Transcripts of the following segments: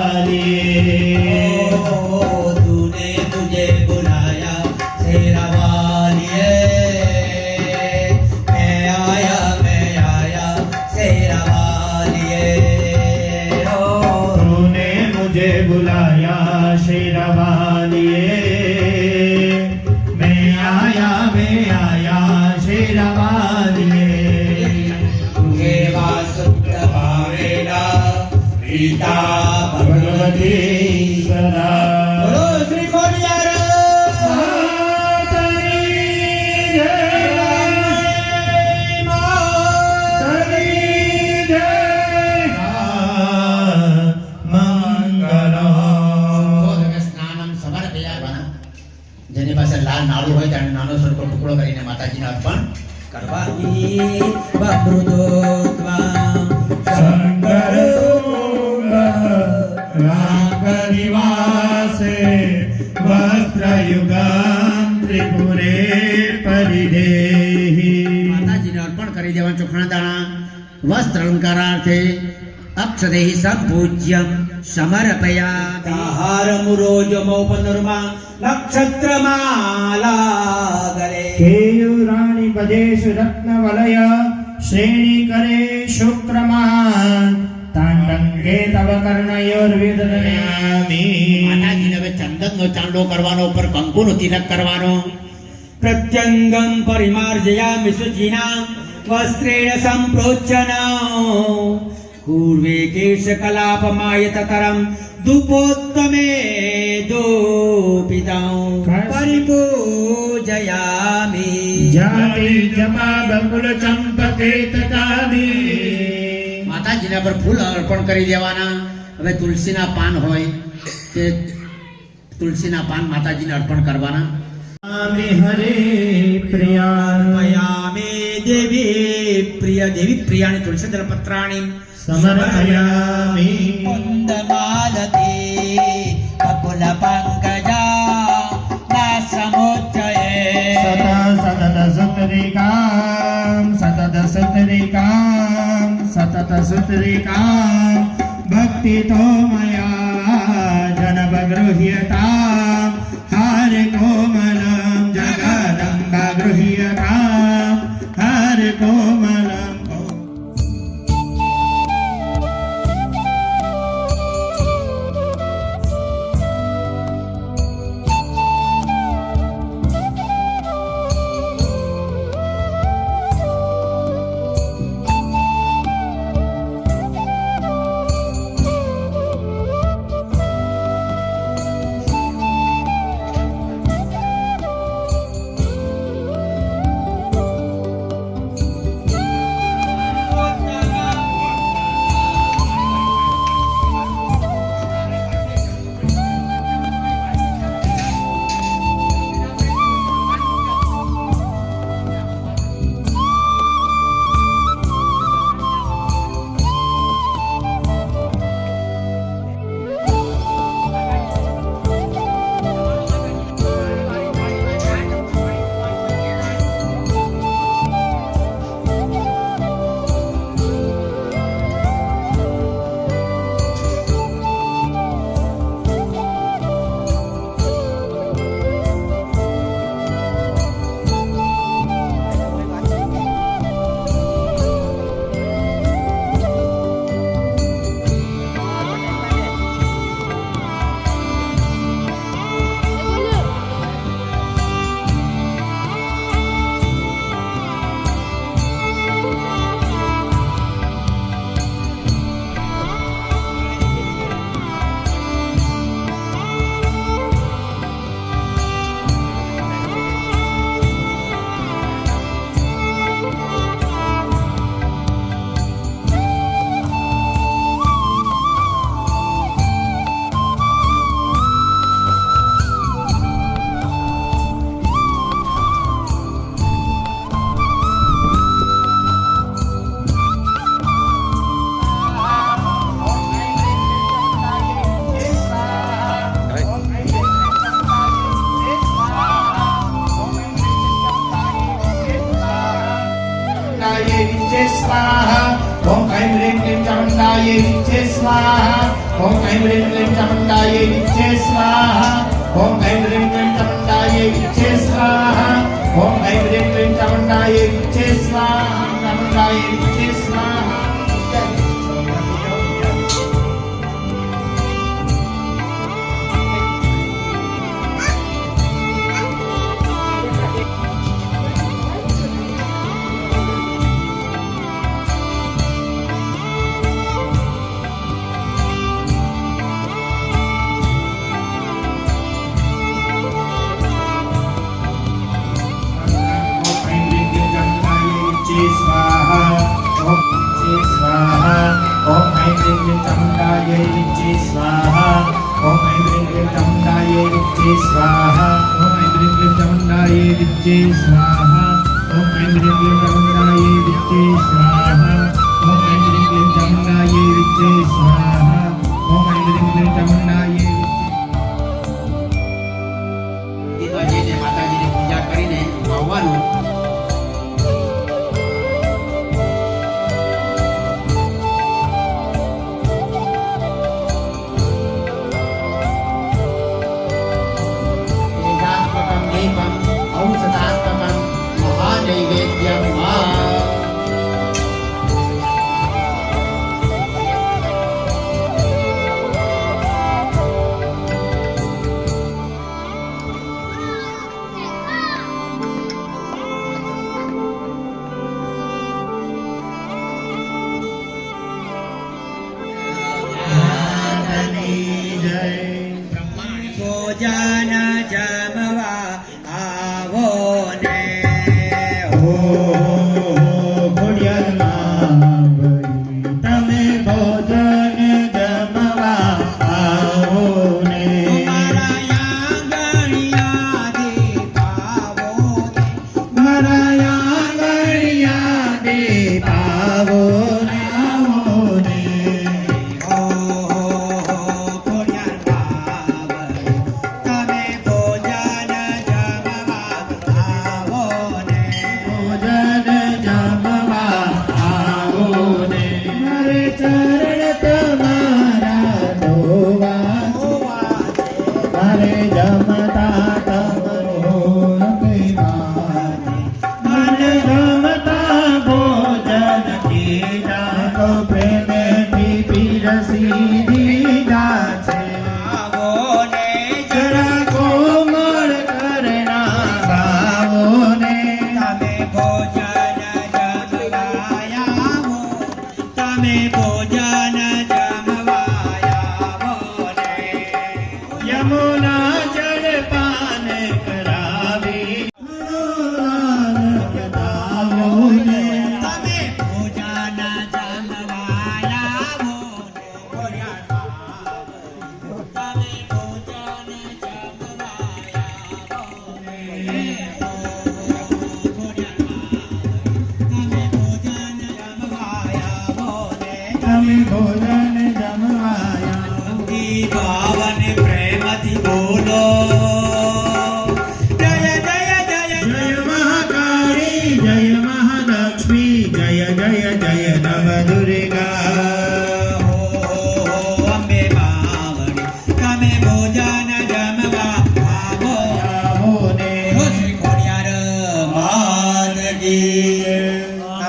वालिए तूने मुझे बुलाया शेरा वालिए मैं आया शेरा वालिए तूने मुझे बुलाया शेरा वालिए मैं आया शेरा वालिए तुझे वासुदेव भावेला पिता भगवती सदा बोलो श्री मोनियार જેની પાસે લાલ નાળું હોય તેને નાનો સરખો ટુકડો કરીને માતાજીને અર્પણ કરવાની બમૃદોત્વા શંકર નિવાસે વસ્ત્રયુગમ ત્રિપુરે પરિદેહી માતાજીને અર્પણ કરી દેવા ચોખણા દાણા વસ્ત્ર અલંકારાર્થે અક્ષદેહી સંપૂજ્યમ સમર્પયામિ આહારમુરોજમૌપનર્મા નક્ષત્રમાલા ગલે કેયુરાણી પદેશુ રત્નવલય શ્રેણી કરે શુક્રમાન તાંડંગે તવ કર્ણયોર્વિદધન્યામિ માતાજીને હવે ચંદનનો ચાંદલો કરવાનો ઉપર કંકુનો તિલક કરવાનો પ્રત્યંગમ પરિમાર્જયામિ શુચિના વસ્ત્રેણ સંપ્રોચ્યના પૂર્વે કેશ કલાપમાયતતરમ ધૂપોત્તમે દોપિતં પરિપૂજયામિ જાતિ જમા બકુલ ચંપકેતકાદી માતાજીના પર ફૂલ અર્પણ કરી દેવાના હવે તુલસીના પાન હોય તે તુલસીના પાન માતાજીને અર્પણ કરવાના હરે પ્રિયામે દેવી પ્રિયાણી તુલસીદળ પત્રાણી સમર્પયામિ કુંદમાલતી કપુલ પંકજા નાસમોચ્ચયે સતત સુતરિકામ ભક્તિ તો મયા જનબ ગૃહ્યતામ હરે કોમલમ જગદંબા ગૃહ્યતામ હરે કોમલમ विच्चे स्वाहा ओम ऐं ह्रीं क्लीं चामुण्डायै विच्चे स्वाहा ओम ऐं ह्रीं क्लीं चामुण्डायै विच्चे स्वाहा ओम ऐं ह्रीं क्लीं चामुण्डायै विच्चे स्वाहा चामुण्डायै विच्चे स्वाहा ओम ऐं ह्रीं क्लीं चामुण्डायै विच्चे स्वाहा ओम ऐं ह्रीं क्लीं चामुण्डायै विच्चे स्वाहा ओम ऐं ह्रीं क्लीं चामुण्डायै विच्चे स्वाहा ओम ऐं ह्रीं क्लीं चामुण्डायै विच्चे स्वाहा ओम ऐं ह्रीं क्लीं चामुण्डायै विच्चे स्वाहा ओम ऐं ह्रीं क्लीं चामुण्डायै મંદિરમાં જઈને માતાજીની પૂજા કરીને આવવાનું. ભોજન જમવા આવો ને હો ખોડિયારમાં તમે ભોજન જમવા આવો ને મારા આંગણિયા દેખાવો ને આવો ને યમુના જળપાન કરાવી બતાવો ને તમે ભોજન જમવાયા તમે ભોજન જમવાયા તમે ભોજન જમવાયા પાવન પ્રેમથી બોલો જય જય જય જય મહાકાળી જય મહાલક્ષ્મી જય જય જય નવદુર્ગા અંબે પાવણી તમે ભોજન જમવા આવો ને શ્રી ખોડિયાર માનજી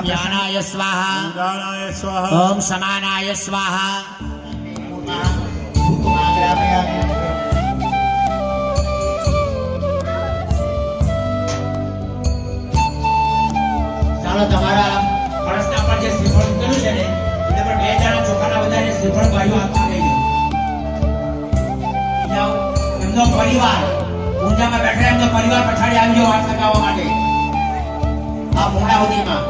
જ્ઞાનાય સ્વાહા ઓમ સમાનાય સ્વાહા ચાલો તમારા ફરસના પર જે શ્રીફળ મૂકેલું છે ને એના પર 2 જણા ચોખાના વધારે શ્રીફળ ભાઈઓ આપવા લઈ જાઓ. એમનો પરિવાર ઊંઝામાં બેઠા એમનો પરિવાર પછાડી આવી ગયો વાત લગાવવા માટે આ મોડા સુધીમાં.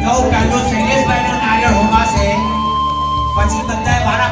પહેલો શૈલેષભાઈનો નારિયેળ હોમાશે પછી બધાએ મારા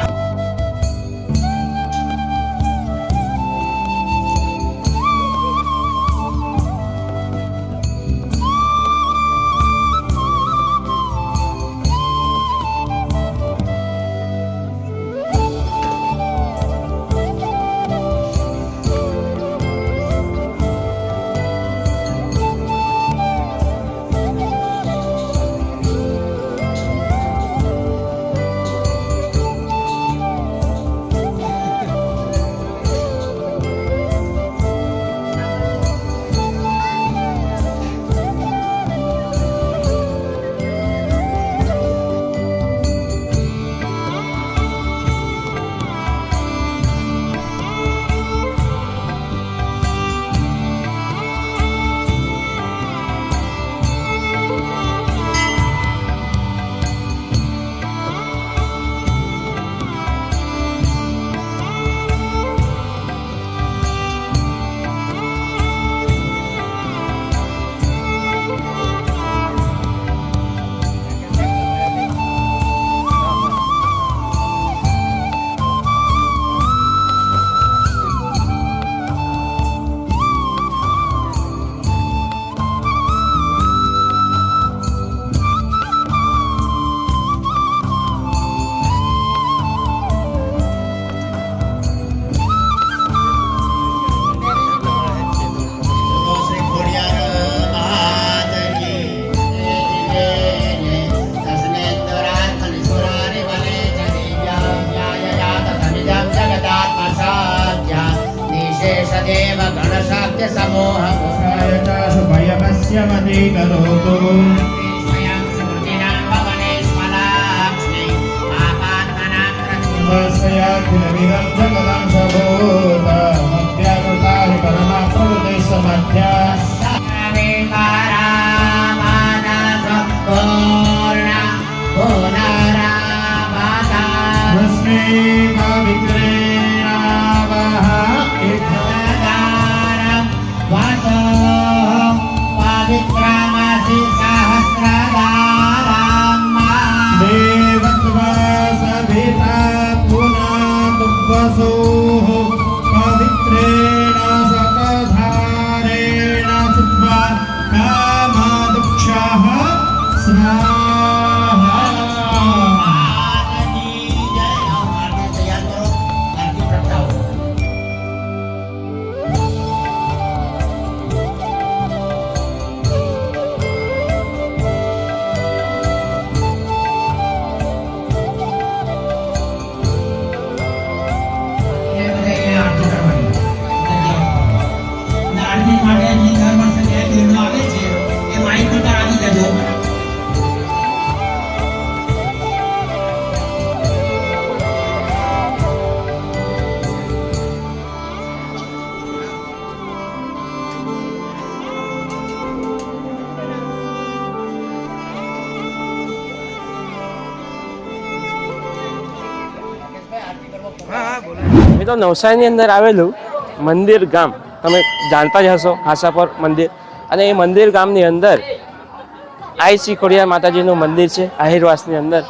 तस्यमति करोतु स्वयं समृद्धिनां भवने स्वलाक्ष्मी पापात्मनां तस्याखिलमिदं जगदं सबूत मध्याकृता हि परमात्मकृते समध्या पवित्रेण सकधारेण सुत्वा कामादुक्षः स्वाहा મિત્રો નવસારીની અંદર આવેલું મંદિર ગામ તમે જાણતા જ હશો હાસાપર મંદિર, અને એ મંદિર ગામની અંદર આઈસી ખોડિયાર માતાજીનું મંદિર છે આહિરવાસની અંદર.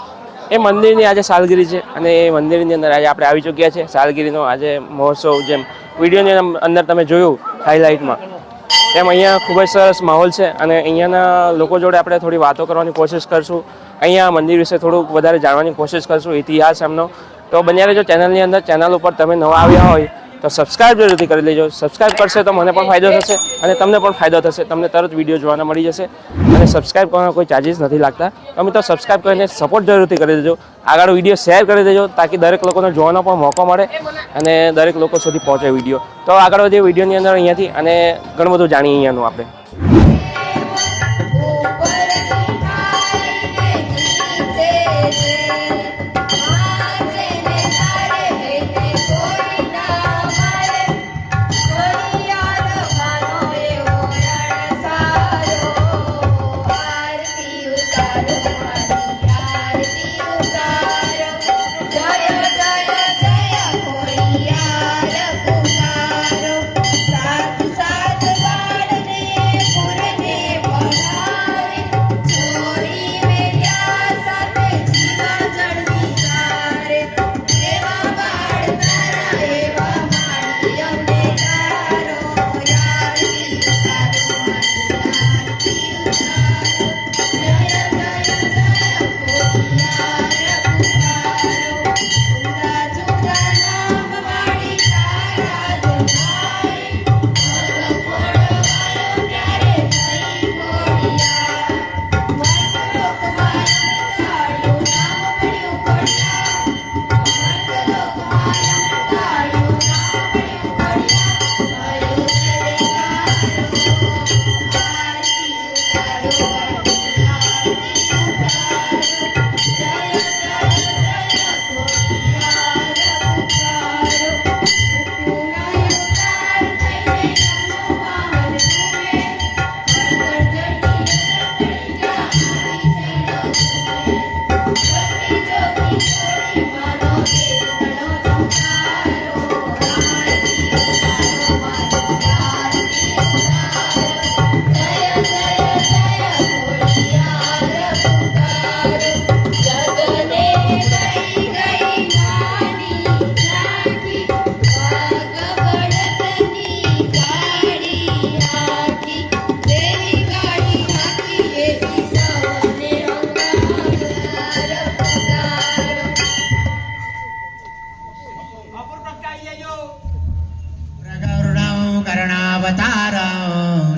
એ મંદિરની આજે સાલગીરી છે અને એ મંદિરની અંદર આજે આપણે આવી ચૂક્યા છે. સાલગીરીનો આજે મહોત્સવ જેમ વિડીયોની અંદર તમે જોયું હાઇલાઇટમાં, એમ અહીંયા ખૂબ જ સરસ માહોલ છે અને અહીંયાના લોકો જોડે આપણે થોડી વાતો કરવાની કોશિશ કરશું. અહીંયા મંદિર વિશે થોડુંક વધારે જાણવાની કોશિશ કરશું, ઇતિહાસ એમનો. તો બન્યા રહેજો ચેનલની અંદર. ચેનલ ઉપર તમે નવા આવ્યા હોય તો સબસ્ક્રાઈબ જરૂરથી કરી લેજો. સબસ્ક્રાઈબ કરશે તો મને પણ ફાયદો થશે અને તમને પણ ફાયદો થશે. તમને તરત વિડીયો જોવાના મળી જશે અને સબસ્ક્રાઈબ કરવાના કોઈ ચાર્જિસ નથી લાગતા. તમે તો સબસ્ક્રાઈબ કરીને સપોર્ટ જરૂરથી કરી દેજો. આગળ વિડીયો શેર કરી દેજો તાકી દરેક લોકોને જોવાનો પણ મોકો મળે અને દરેક લોકો સુધી પહોંચે વિડીયો. તો આગળ વધીએ વિડીયોની અંદર અહીંયાથી અને ઘણું બધું જાણીએ અહીંયાનું આપણે.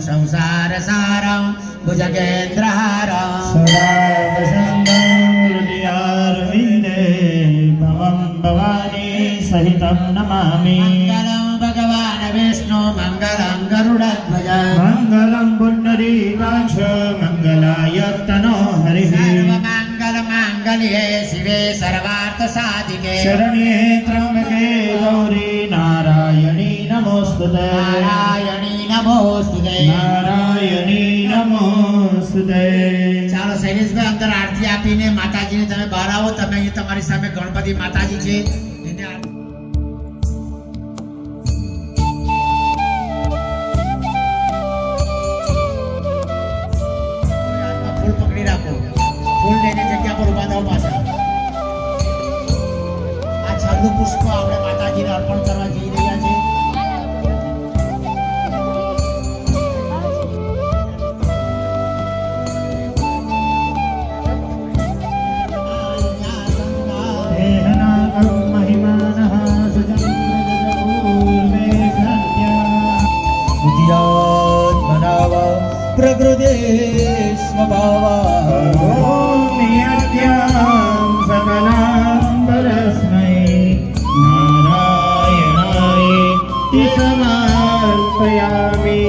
संसार सारं भुजगेन्द्रहारं सदा वसन्तं हृदयारविन्दे भवं भवानी सहितं नमामि. मङ्गलं भगवान् विष्णु मङ्गलं गरुडध्वज मङ्गलं पुण्डरीकाक्ष च मङ्गलाय तनो हरिः सर्वमङ्गल माङ्गल्ये शिवे सर्वार्थ साधिके शरण्ये त्र्यम्बके गौरी नारायणी नमोस्तुते नारायणी नमोस्तुते नारायणी नमोस्तुते ચાલો શૈલેષભાઈ અંદર આરતી આપીને માતાજીને તમે બહાર આવો. તમે અહીં તમારી સામે ગણપતિ માતાજી છે એને આરતી ફૂલ પકડી રાખો. ફૂલ લઈને જગ્યા પર ઉભા થાઓ પાછા. આ છેલ્લું પુષ્પ આપણે માતાજીને અર્પણ કરવા જઈ રહ્યા છે. देहनागं महिमानः सुचन्द्रजगपूर्वे सत्या प्रकृति स्वभाव ॐ नियत्यां सकलाम्बरस्मै नारायणाय समर्पयामि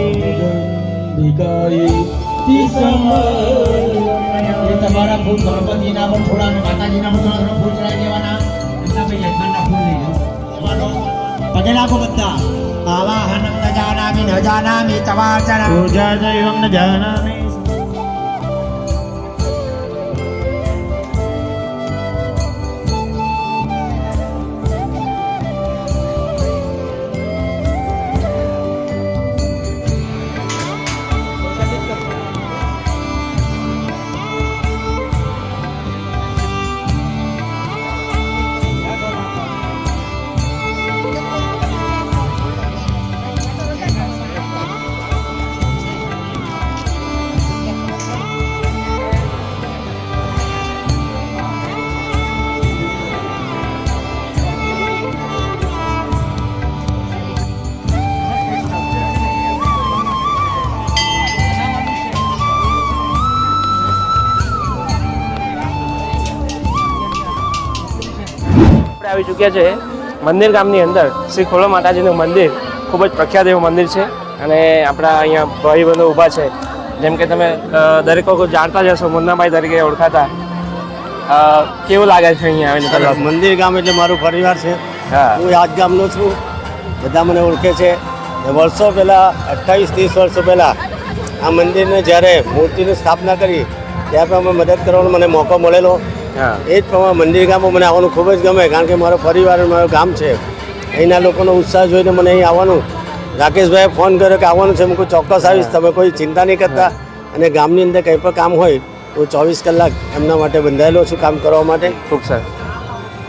તમારા ફૂલ ગણપતિના પણ થોડા અને માતાજીના પણ થોડા ફૂલ ચડાવી દેવાના. એમના ભાઈ યજમાનના ફૂલ લઈ લો. પગે લાગો બધા. આવાહનં ન જાનામિ ન જાનામિ તવાર્ચના. पूजा दैवं न जानामि આપણે આવી ચૂક્યા છે મંદિર ગામની અંદર શ્રી ખોડલ માતાજીનું મંદિર ખૂબ જ પ્રખ્યાત એવું મંદિર છે અને આપણા અહીંયા ભાઈબંધો ઊભા છે. જેમ કે તમે દરેક લોકો જાણતા જ હશો, મુન્નાભાઈ તરીકે ઓળખાતા. કેવું લાગે છે અહીંયા આવીને પહેલાં? મંદિર ગામ એટલે મારું પરિવાર છે. હા, હું આજ ગામનો છું. બધા મને ઓળખે છે. વર્ષો પહેલાં 28-30 વર્ષો પહેલાં આ મંદિરને જ્યારે મૂર્તિની સ્થાપના કરી ત્યારે પણ મદદ કરવાનો મને મોકો મળેલો. હા, એ જ પ્રમાણે મંદિર ગામમાં મને આવવાનું ખૂબ જ ગમે, કારણ કે મારો પરિવાર અને મારું ગામ છે. અહીંના લોકોનો ઉત્સાહ જોઈને મને અહીં આવવાનું. રાકેશભાઈએ ફોન કર્યો કે આવવાનું છે. હું કોઈ ચોક્કસ આવીશ, તમે કોઈ ચિંતા નહીં કરતા. અને ગામની અંદર કંઈ પણ કામ હોય હું 24 કલાક એમના માટે બંધાયેલો છું કામ કરવા માટે. ખૂબ સરસ,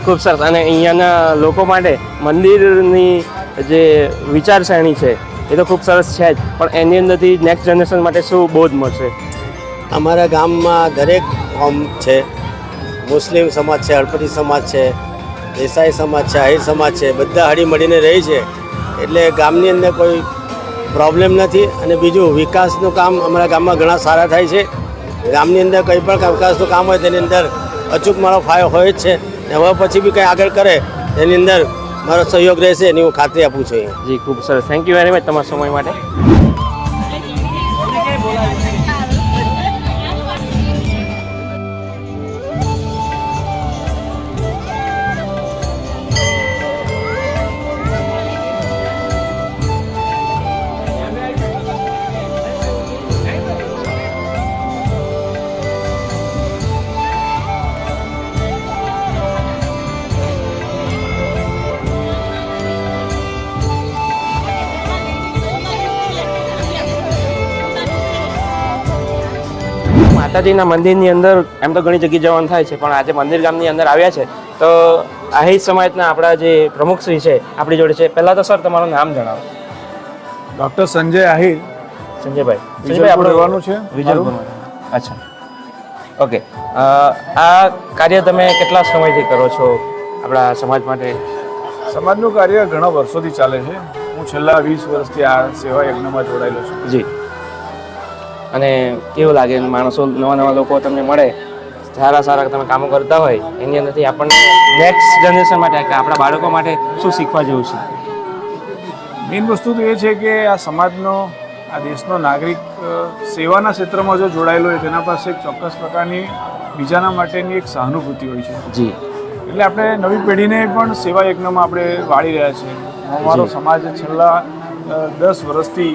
ખૂબ સરસ. અને અહીંયાના લોકો માટે મંદિરની જે વિચારસરણી છે એ તો ખૂબ સરસ છે જ, પણ એની અંદરથી નેક્સ્ટ જનરેશન માટે શું બોધ મળશે? અમારા ગામમાં દરેક કોમ છે. મુસ્લિમ સમાજ છે, હળપતિ સમાજ છે, દેસાઈ સમાજ છે, આહિર સમાજ છે, બધા હળી મળીને રહી છે. એટલે ગામની અંદર કોઈ પ્રોબ્લેમ નથી. અને બીજું વિકાસનું કામ અમારા ગામમાં ઘણા સારા થાય છે. ગામની અંદર કંઈ પણ વિકાસનું કામ હોય તેની અંદર અચૂક મારો ફાળો હોય જ છે. ને હવે પછી બી કંઈ આગળ કરે તેની અંદર મારો સહયોગ રહેશે એની હું ખાતરી આપું છું. જી, ખૂબ સરસ. થેન્ક યુ વેરી મચ તમારા સમય માટે. માતાજીના મંદિરની અંદર એમ તો ઘણી જગ્યાએ જવાનું થાય છે, પણ આજે મંદિર ગામની અંદર આવ્યા છે તો આહિર સમાજના આપણા જે પ્રમુખશ્રી છે આપણી જોડે છે. પહેલાં તો સર તમારું નામ જણાવો. ડૉક્ટર સંજય આહિર. સંજયભાઈ. વિજલપુર રહેવાનું છે. વિજલપુર. અચ્છા, ઓકે. આ કાર્ય તમે કેટલા સમયથી કરો છો આપણા સમાજ માટે? સમાજનું કાર્ય ઘણા વર્ષોથી ચાલે છે. હું છેલ્લા 20 વર્ષથી આ સેવા યજ્ઞમાં જોડાયેલો છું. જી. અને કેવું લાગે માણસો, નવા નવા લોકો તમને મળે, સારા સારા તમે કામો કરતા હોય, એની અંદરથી આપણને નેક્સ્ટ જનરેશન માટે કે આપણા બાળકો માટે શું શીખવા જેવું છે? મેઇન વસ્તુ તો એ છે કે આ સમાજનો આ દેશનો નાગરિક સેવાના ક્ષેત્રમાં જો જોડાયેલો હોય તેના પાસે એક ચોક્કસ પ્રકારની બીજાના માટેની એક સહાનુભૂતિ હોય છે. જી. એટલે આપણે નવી પેઢીને પણ સેવા યજ્ઞમાં આપણે વાળી રહ્યા છીએ. અમારો સમાજ છેલ્લા 10 વર્ષથી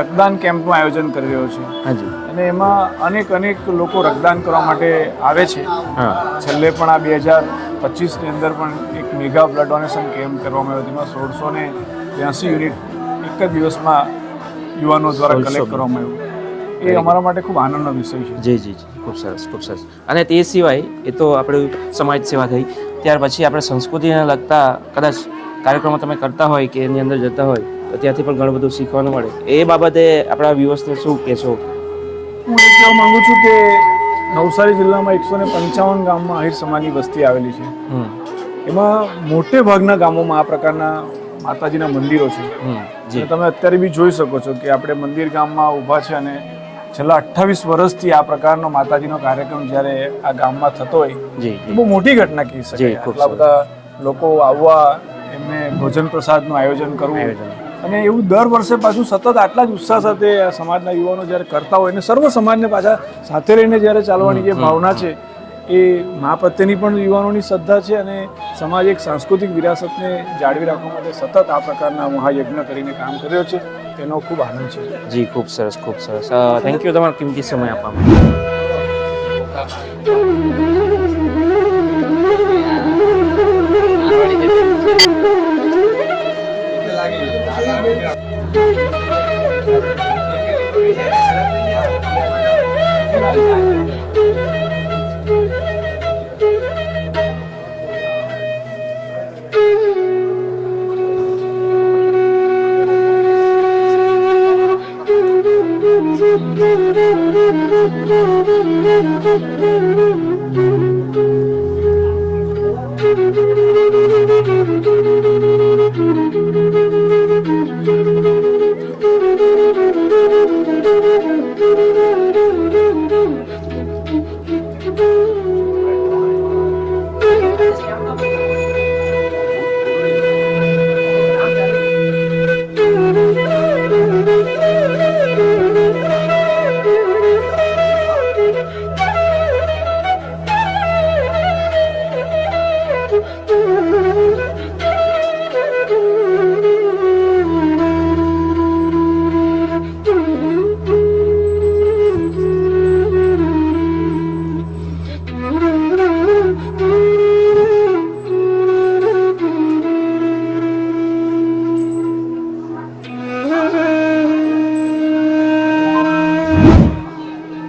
રક્તદાન કેમ્પનું આયોજન કરી રહ્યો છે. હાજી. અને એમાં અનેક લોકો રક્તદાન કરવા માટે આવે છે. હા. છેલ્લે પણ આ 2025ની અંદર પણ એક મેગા બ્લડ ડોનેશન કેમ્પ કરવામાં આવ્યો. તેમાં 1682 યુનિટ એક જ દિવસમાં યુવાનો દ્વારા કલેક્ટ કરવામાં આવ્યું. એ અમારા માટે ખૂબ આનંદનો વિષય છે. જી જી જી, ખૂબ સરસ ખૂબ સરસ. અને તે સિવાય એ તો આપણે સમાજ સેવા થઈ, ત્યાર પછી આપણે સંસ્કૃતિને લગતા કદાચ કાર્યક્રમો તમે કરતા હોય કે એની અંદર જતા હોય તો ત્યાંથી પણ ઘણું બધું શીખવાનું મળે. એ બાબતે આપણા વ્યુઅર્સને શું કહેશો? હું એ કહેવા માંગુ છું કે નવસારી જિલ્લામાં 155 ગામમાં આહિર સમાજની વસ્તી આવેલી છે. એમાં મોટે ભાગના ગામોમાં આ પ્રકારના માતાજીના મંદિરો છે. જી. અને તમે અત્યારે બી જોઈ શકો છો કે આપણે મંદિર ગામમાં ઊભા છે અને છેલ્લા 28 વર્ષથી આ પ્રકારનો માતાજીનો કાર્યક્રમ જ્યારે આ ગામમાં થતો હોય જી એ બહુ મોટી ઘટના કહી જી, શકાય. ખૂબ આટલા બધા લોકો આવવા, એમને ભોજન પ્રસાદનું આયોજન કરવું અને એવું દર વર્ષે પાછું સતત આટલા જ ઉત્સાહ સાથે આ સમાજના યુવાનો જ્યારે કરતા હોય અને સર્વ સમાજને પાછા સાથે રહીને જ્યારે ચાલવાની જે ભાવના છે એ મા પ્રત્યેની પણ યુવાનોની શ્રદ્ધા છે અને સમાજ એક સાંસ્કૃતિક વિરાસતને જાળવી રાખવા માટે સતત આ પ્રકારના મહાયજ્ઞ કરીને કામ કર્યો છે. તેનો ખૂબ આનંદ છે. જી, ખૂબ સરસ ખૂબ સરસ. થેન્ક યુ તમારો કિંમતી સમય આપવા માટે.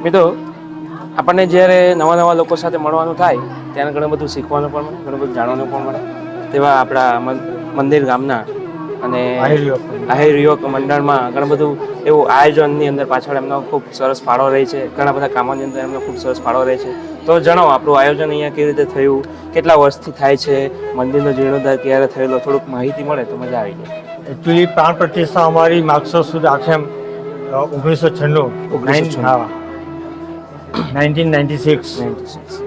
મિત્રો, આપણને જ્યારે નવા લોકો સાથે મળવાનું થાય ત્યારે ઘણું બધું શીખવાનું પણ મળે, ઘણું બધું જાણવાનું પણ મળે. તેવા આપણા મંદિર ગામના અને આહિર યુવક મંડળમાં ઘણું બધું એવું આયોજનની અંદર પાછળ એમનો ખૂબ સરસ ફાળો રહે છે. ઘણા બધા કામોની અંદર એમનો ખૂબ સરસ ફાળો રહે છે. તો જણાવો, આપણું આયોજન અહીંયા કેવી રીતે થયું, કેટલા વર્ષથી થાય છે, મંદિરનો જીર્ણોદ્ધાર ક્યારે થયેલો, થોડુંક માહિતી મળે તો મજા આવી જાય. એકચ્યુઅલી પ્રાણ પ્રતિષ્ઠા અમારી માગસર સુદ આખેમ 1996. 1996.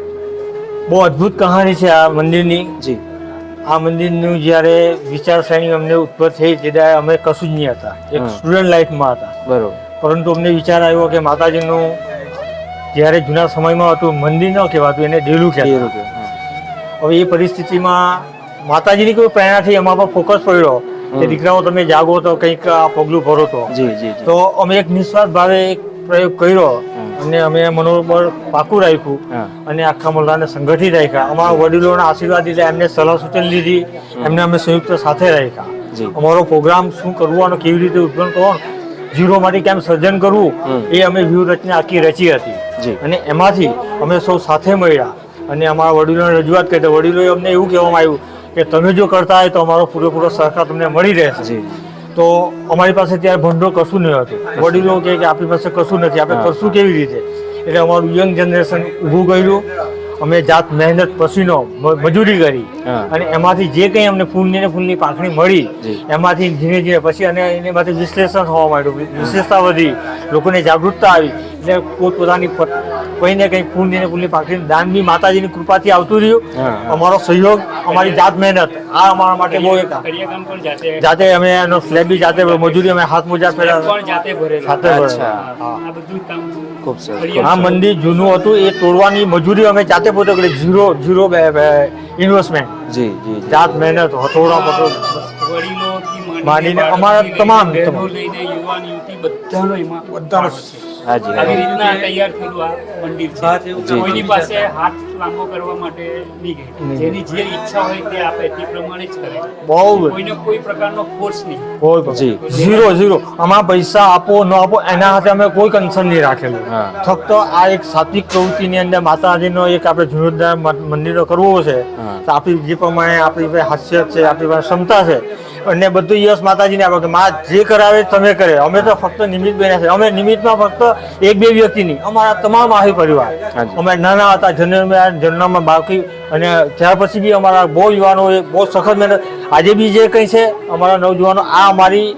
બહુ અદ્ભુત કહાની છે આ મંદિરની. જી. આ મંદિરનું જ્યારે વિચારસરણી અમને ઉત્પન્ન થઈ ત્યારે અમે કશું જ નહીં હતા, એક સ્ટુડન્ટ લાઈફમાં હતા. બરોબર. પરંતુ અમને વિચાર આવ્યો કે માતાજીનું જ્યારે જૂના સમયમાં હતું મંદિર ન કહેવાતું, એને ડેલું કહેવાતું. હવે એ પરિસ્થિતિમાં માતાજીની કોઈ પ્રેરણાથી એમાં પર ફોકસ પડ્યો કે દીકરાઓ તમે જાગો તો કંઈક આ પગલું ભરો તો. જી જી. તો અમે એક નિસ્વાર્થ ભાવે એક પ્રયોગ કર્યો અને અમે મનોબળ પાકું રાખ્યું અને આખા મોહલ્લાને સંગઠિત રાખ્યા. અમારા વડીલોના આશીર્વાદ લીધા, એમને સલાહ સૂચન લીધી, એમને અમે સંયુક્ત સાથે રાખ્યા. અમારો પ્રોગ્રામ શું કરવો અને કેવી રીતે ઉત્પન્ન કરવો, ઝીરોમાંથી કેમ સર્જન કરવું, એ અમે વ્યૂહરચના આખી રચી હતી. અને એમાંથી અમે સૌ સાથે મળ્યા અને અમારા વડીલોને રજૂઆત કરી. વડીલોએ અમને એવું કહેવામાં આવ્યું કે તમે જો કરતા હોય તો અમારો પૂરેપૂરો સહકાર તમને મળી રહેશે. તો અમારી પાસે ત્યારે ભંડોળ કશું નહીં હતું. વડીલો કહે કે આપણી પાસે કશું નથી, આપણે કરશું કેવી રીતે? એટલે અમારું યંગ જનરેશન ઊભું કર્યું. અમે જાત મહેનત પસીનો મજૂરી કરી અને એમાંથી જે કંઈ અમને ફૂલની પાંખડી મળી એમાંથી ધીરે ધીરે પછી અને એનામાંથી વિશ્લેષણ હોવા માંડ્યું, વિશેષતા વધી, લોકોને જાગૃતતા આવી એટલે પોતપોતાની કોઈને કંઈ પુણ્ય ને પુણ્ય પાકડીને દાન બી માતાજીની કૃપાથી આવતું રહ્યું. અમારો સહયોગ, અમારી જાત મહેનત આ અમારા માટે બહુ એક જાતે અમે એનો સ્લેબ બી જાતે મજૂરી અમે હાથ મોજા પહેર્યા સાથે ભરેલા. ખૂબ સરસ. આ મંદિર જૂનું હતું એ તોડવાની મજૂરી અમે જાતે પોતે કરી. ઝીરો ઇન્વેસ્ટમેન્ટ, જી જી જાત મહેનત, હથોડા પકડ માંડીને અમારા તમામ લઈને યુવાન યુવતી બધાનો એમાં બધાનો હાજી આવી રીતના તૈયાર થયેલું આ મંદિર છે. કોઈની પાસે હાથ લાંબો કરવા માટે નહીં ગઈ. જેની જે ઈચ્છા હોય તે આપે તે પ્રમાણે જ કરે. બહુ કોઈને કોઈ પ્રકારનો ફોર્સ નહીં. જી. ઝીરો આમાં પૈસા આપો ન આપો એના હાથે અમે કોઈ કન્સર્ન નહીં રાખેલું. હા. ફક્ત આ એક સાત્વિક પ્રવૃત્તિની અંદર માતાજીનો એક આપણે જીર્ણોદ્ધાર મંદિરનો કરવો છે. હા. તો આપણી જે પ્રમાણે આપણી પાસે હાસ્યત છે, આપણી પાસે ક્ષમતા છે અને બધું યશ માતાજીને આપે કે માં જે કરાવે તમે કરે. અમે તો ફક્ત નિમિત્ત બન્યા છે. અમે નિમિત્તમાં ફક્ત એક બે વ્યક્તિ નહીં, અમારા તમામ આહી પરિવાર. અમે નાના હતા જન્મમાં બાકી અને ત્યાર પછી બી અમારા બહુ યુવાનોએ બહુ સખત મહેનત. આજે બી જે કંઈ છે અમારા નવજુવાનો આ અમારી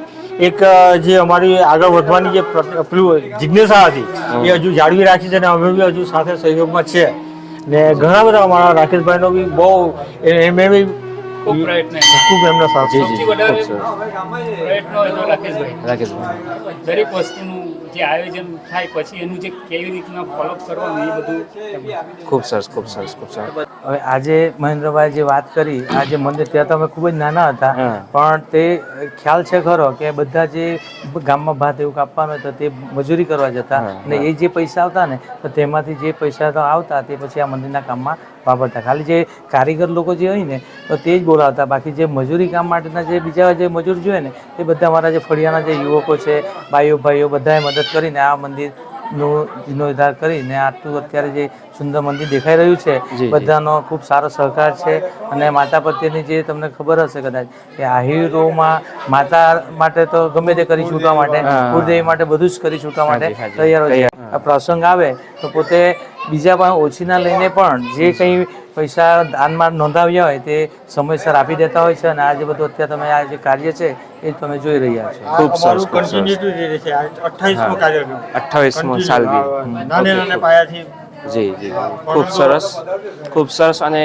એક જે અમારી આગળ વધવાની જે પેલું જિજ્ઞાસા હતી એ હજુ જાળવી રાખી છે અને અમે બી હજુ સાથે સહયોગમાં છે. ને ઘણા બધા અમારા રાકેશભાઈનો બી બહુ એમ બી ખૂબ પ્રયત્ન ખૂબ એમનો સાથ છે. સૌથી વધારે પ્રયત્ન હોય તો રાકેશભાઈ. રાકેશભાઈ. દરેક વસ્તુનું જે આયોજન થાય પછી એનું જે કેવી રીતના ફોલોઅપ કરવાનું એ બધું ખૂબ સરસ, ખૂબ સરસ, ખૂબ સરસ. હવે આજે મહેન્દ્રભાઈ જે વાત કરી, આ જે મંદિર ત્યાં તો અમે ખૂબ જ નાના હતા, પણ તે ખ્યાલ છે ખરો કે બધા જે ગામમાં ભાત એવું કાપવાનું હોય તો તે મજૂરી કરવા જતા અને એ જે પૈસા આવતા ને તો તેમાંથી જે પૈસા તો આવતા તે પછી આ મંદિરના કામમાં વાપરતા. ખાલી જે કારીગર લોકો જે હોય ને તો તે જ બોલાવતા, બાકી જે મજૂરી કામ માટેના જે બીજા જે મજૂર જોઈએ ને તે બધા અમારા જે ફળિયાના જે યુવકો છે, ભાઈઓ બધાએ મદદ કરીને આ મંદિરનો જીર્ણોદ્ધાર કરીને આટલું અત્યારે જે સુંદર મંદિર દેખાઈ રહ્યું છે. બધાનો ખૂબ સારો સહકાર છે અને માતા પ્રત્યેની જે તમને ખબર હશે કદાચ કે આહીરોમાં માતા માટે તો ગમે તે કરી છૂટવા માટે, કુળદેવી માટે બધું જ કરી છૂટવા માટે તૈયાર હોય છે. આ પ્રસંગ આવે તો પોતે બીજા પણ ઓછીના લઈને પણ જે કંઈ પૈસા દાનમાં નોંધાવ્યા હોય તે સમયસર આપી દેતા હોય છે અને આ જે બધું અત્યારે તમે આ જે કાર્ય છે એ તમે જોઈ રહ્યા છો. ખૂબ સરસ, ખૂબ સરસ. કન્ટિન્યુટી રહે છે. 28મો કાર્યક્રમ, 28મો સાલગીર. નાના પાયાથી. જી જી, ખૂબ સરસ, ખૂબ સરસ. અને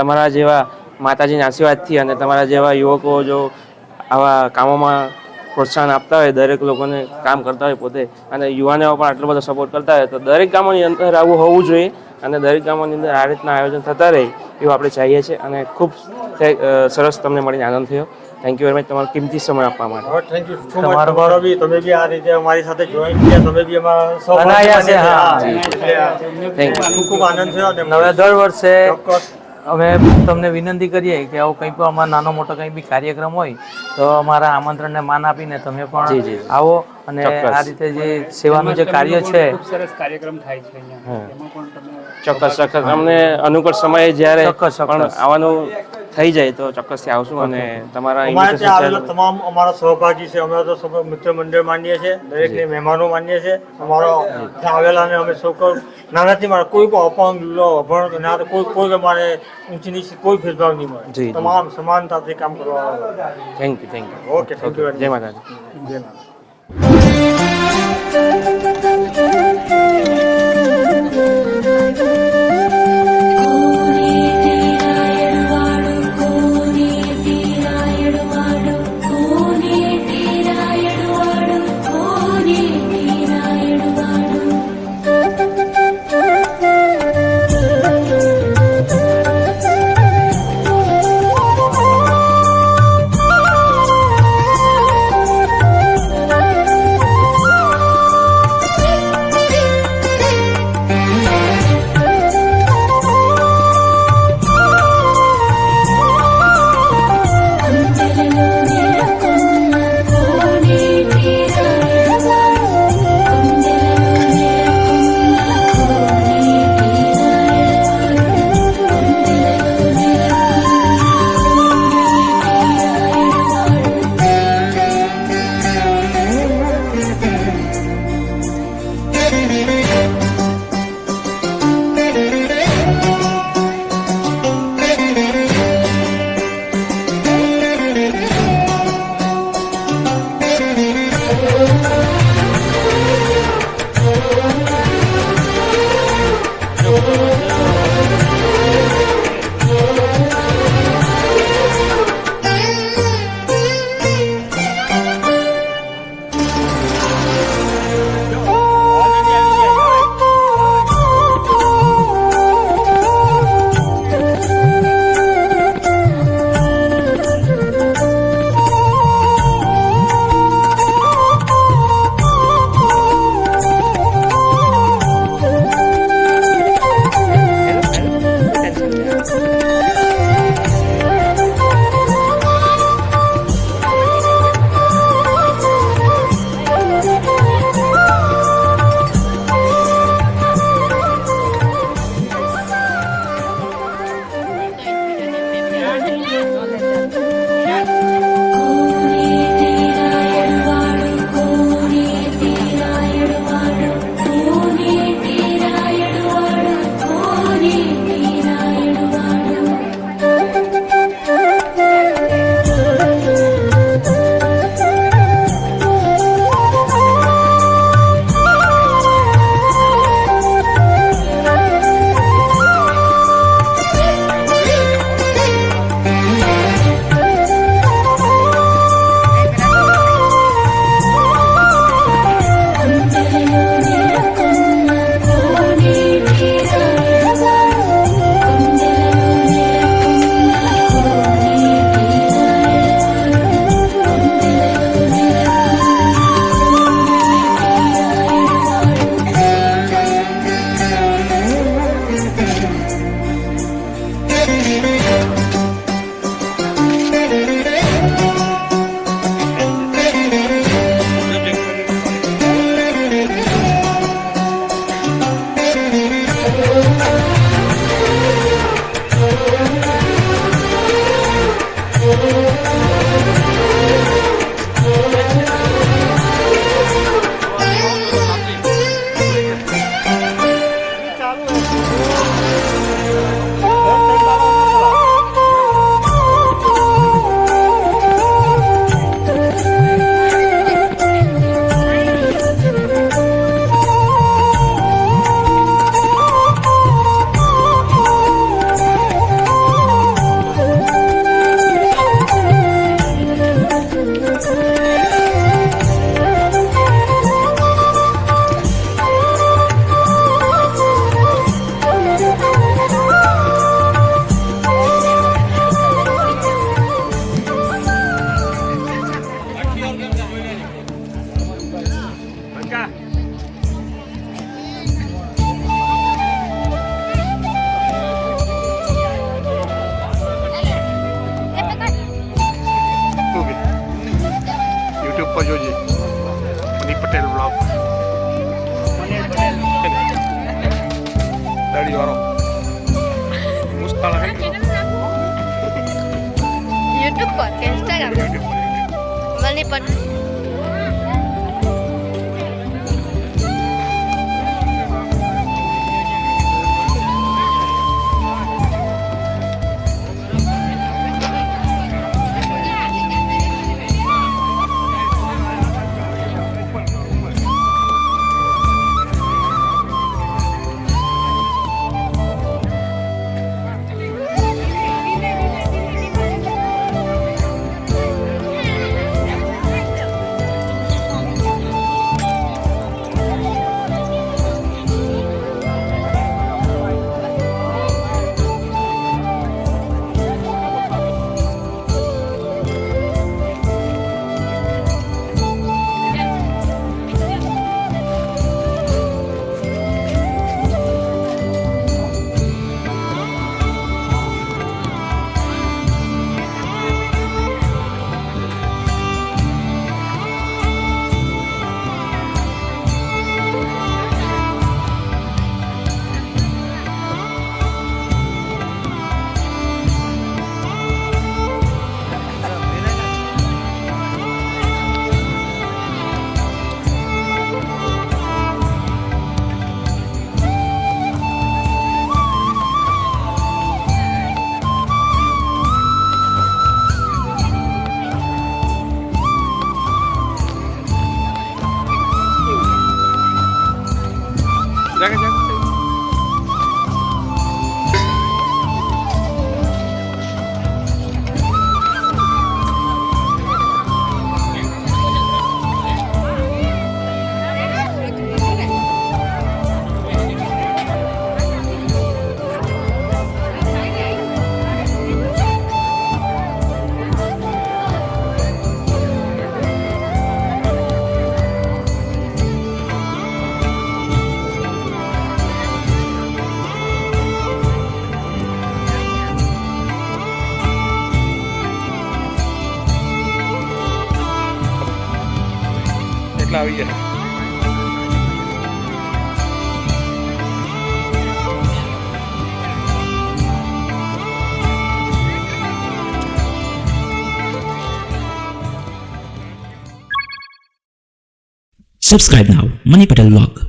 તમારા જેવા માતાજીના આશીર્વાદથી અને તમારા જેવા યુવકો જો આવા કામોમાં પ્રોત્સાહન આપતા હોય, દરેક લોકોને કામ કરતા હોય પોતે અને યુવાનોઓ પણ આટલો બધો સપોર્ટ કરતા હોય તો દરેક ગામોની અંદર આવું હોવું જોઈએ અને દરેક ગામોની અંદર આ રીતના આયોજન થતા રહે એવું આપણે ચાહીએ છીએ. અને ખૂબ સરસ તમને મળીને આનંદ થયો. થેન્ક યુ વેરી મચ તમારો કિંમતી સમય આપવા માટે. થેન્ક યુ તમારો બી તમે બી આ રીતે અમારી સાથે જોઈન થયા, તમે બી અમારા થેન્ક યુ. ખૂબ આનંદ થયો. હવે દર વર્ષે અમે તમને વિનંતી કરીએ કે આવું કંઈ પણ અમારો નાનો મોટો કંઈ બી કાર્યક્રમ હોય તો અમારા આમંત્રણને માન આપીને તમે પણ આવો અને આ રીતે જે સેવાનું જે કાર્ય છે. ખૂબ સરસ કાર્યક્રમ થાય છે અહીંયા. એમાં પણ તમે ચોક્કસ ચોક્કસ અમને અનુકૂળ સમયે જ્યારે પણ આવવાનું થઈ જાય તો ચોક્કસથી આવશું અને તમારા અમારે ત્યાં આવેલા તમામ અમારા સહભાગી છે. અમે તો સૌ મિત્ર મંડળ માનીએ છીએ, દરેકને મહેમાનો માનીએ છીએ. અમારો ત્યાં આવેલા ને અમે સૌ નાનાથી મારે કોઈ પણ અપંગ અભણ ના કોઈ અમારે ઊંચી નીચી કોઈ ભેદભાવ નહીં મળે. તમામ સમાનતાથી કામ કરવા. Thank you. Okay, thank you. જય માતાજી. જય માતા. યુટ્યુબ પર જોજે મની પટેલ બ્લોગ દાઢી વાળો મુસ્કાળ YouTube પર કે Instagram મને પણ કેટલા આવી ગયા Subscribe now, Money Patel Vlog.